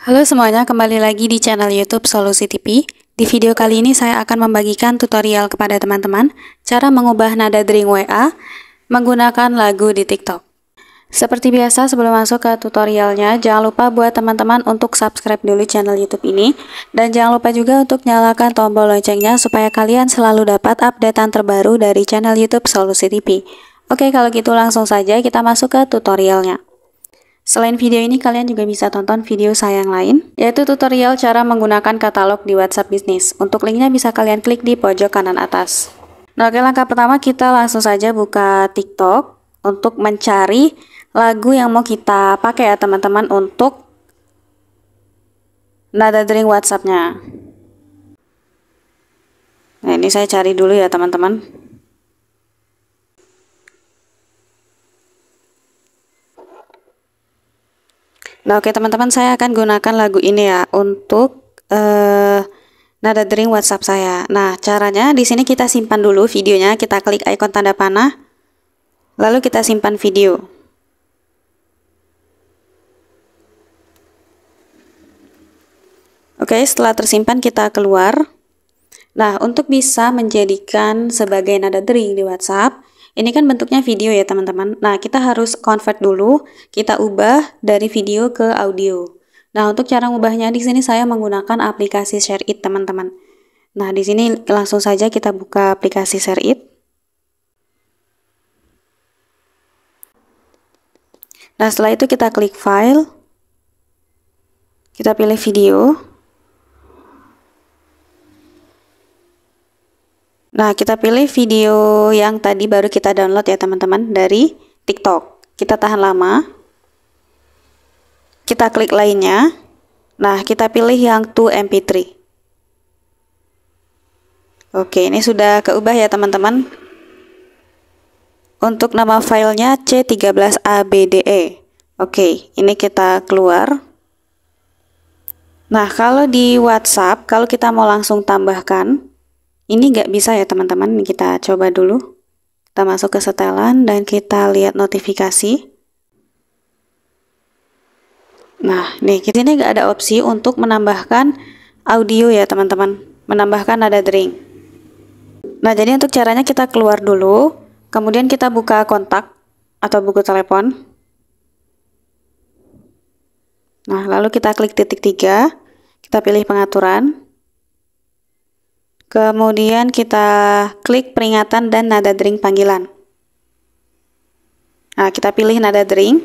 Halo semuanya, kembali lagi di channel YouTube Solusi TV. Di video kali ini saya akan membagikan tutorial kepada teman-teman cara mengubah nada dering WA menggunakan lagu di TikTok. Seperti biasa, sebelum masuk ke tutorialnya, jangan lupa buat teman-teman untuk subscribe dulu channel YouTube ini, dan jangan lupa juga untuk nyalakan tombol loncengnya supaya kalian selalu dapat updatean terbaru dari channel YouTube Solusi TV. Oke, kalau gitu langsung saja kita masuk ke tutorialnya. Selain video ini, kalian juga bisa tonton video saya yang lain, yaitu tutorial cara menggunakan katalog di WhatsApp Bisnis. Untuk linknya bisa kalian klik di pojok kanan atas. Nah, oke, langkah pertama kita langsung saja buka TikTok untuk mencari lagu yang mau kita pakai ya teman-teman untuk nada dering WhatsApp-nya. Nah, ini saya cari dulu ya teman-teman. Nah, oke teman-teman, saya akan gunakan lagu ini ya untuk nada dering WhatsApp saya. Nah, caranya di sini kita simpan dulu videonya, kita klik ikon tanda panah, lalu kita simpan video. Oke, setelah tersimpan kita keluar. Nah, untuk bisa menjadikan sebagai nada dering di WhatsApp, ini kan bentuknya video ya teman-teman. Nah, kita harus convert dulu, kita ubah dari video ke audio. Nah, untuk cara ngubahnya di sini saya menggunakan aplikasi ShareIt teman-teman. Nah, di sini langsung saja kita buka aplikasi ShareIt. Nah, setelah itu kita klik file. Kita pilih video. Nah, kita pilih video yang tadi baru kita download ya teman-teman dari TikTok. Kita tahan lama. Kita klik lainnya. Nah, kita pilih yang to MP3. Oke, ini sudah keubah ya teman-teman. Untuk nama filenya C13ABDE. Oke, ini kita keluar. Nah, kalau di WhatsApp, kalau kita mau langsung tambahkan, ini nggak bisa ya teman-teman. Kita coba dulu. Kita masuk ke setelan dan kita lihat notifikasi. Nah, nih di sini nggak ada opsi untuk menambahkan audio ya teman-teman. Menambahkan nada dering. Nah, jadi untuk caranya kita keluar dulu. Kemudian kita buka kontak atau buku telepon. Nah, lalu kita klik titik 3. Kita pilih pengaturan. Kemudian kita klik peringatan dan nada dering panggilan. Nah, kita pilih nada dering.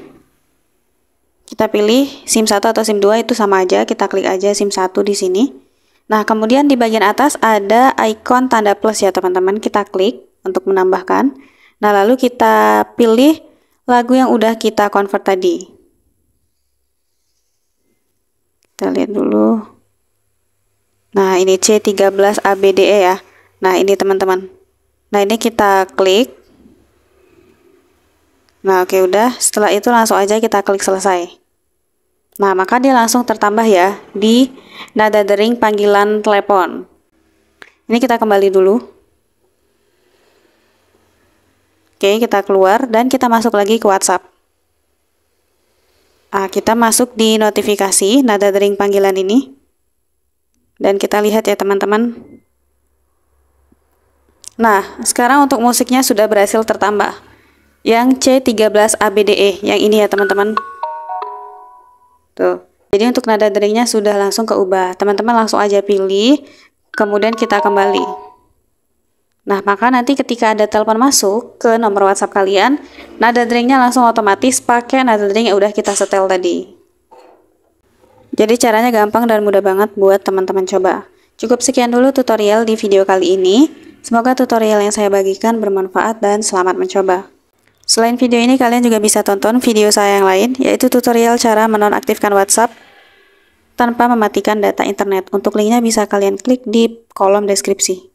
Kita pilih SIM 1 atau SIM 2 itu sama aja, kita klik aja SIM 1 di sini. Nah, kemudian di bagian atas ada ikon tanda plus ya teman-teman, kita klik untuk menambahkan. Nah, lalu kita pilih lagu yang udah kita convert tadi. Kita lihat dulu. Nah, ini C13ABDE ya. Nah, ini teman-teman. Nah, ini kita klik. Nah, oke udah. Setelah itu langsung aja kita klik selesai. Nah, maka dia langsung tertambah ya di nada dering panggilan telepon. Ini kita kembali dulu. Oke, kita keluar dan kita masuk lagi ke WhatsApp. Nah, kita masuk di notifikasi nada dering panggilan ini. Dan kita lihat ya teman-teman. Nah, sekarang untuk musiknya sudah berhasil tertambah. Yang C13ABDE, yang ini ya teman-teman. Tuh. Jadi untuk nada deringnya sudah langsung keubah. Teman-teman langsung aja pilih, kemudian kita kembali. Nah, maka nanti ketika ada telepon masuk ke nomor WhatsApp kalian, nada deringnya langsung otomatis pakai nada dering yang udah kita setel tadi. Jadi caranya gampang dan mudah banget buat teman-teman coba. Cukup sekian dulu tutorial di video kali ini. Semoga tutorial yang saya bagikan bermanfaat dan selamat mencoba. Selain video ini, kalian juga bisa tonton video saya yang lain, yaitu tutorial cara menonaktifkan WhatsApp tanpa mematikan data internet. Untuk linknya bisa kalian klik di kolom deskripsi.